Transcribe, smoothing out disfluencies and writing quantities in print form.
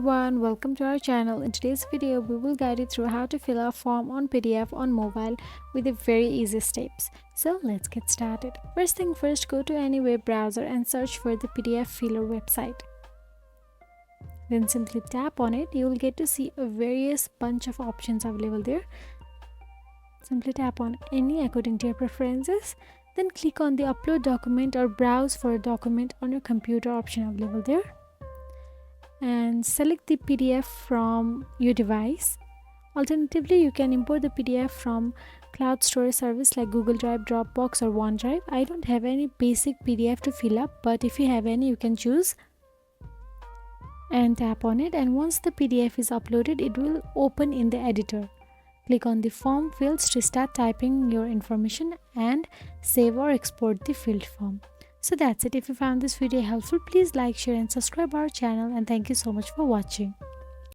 everyone, welcome to our channel. In today's video, we will guide you through how to fill a form on PDF on mobile with a very easy steps. So let's get started. First thing first, go to any web browser and search for the PDF filler website. Then simply tap on it. You will get to see a various bunch of options available there. Simply tap on any according to your preferences. Then click on the upload document or browse for a document on your computer option available there. And select the PDF from your device. Alternatively, you can import the PDF from cloud storage service like Google Drive, Dropbox or OneDrive. I don't have any basic PDF to fill up, but if you have any, you can choose and tap on it. And once the PDF is uploaded, it will open in the editor. Click on the form fields to start typing your information and save or export the filled form. So that's it. If you found this video helpful, please like, share and subscribe our channel, and thank you so much for watching.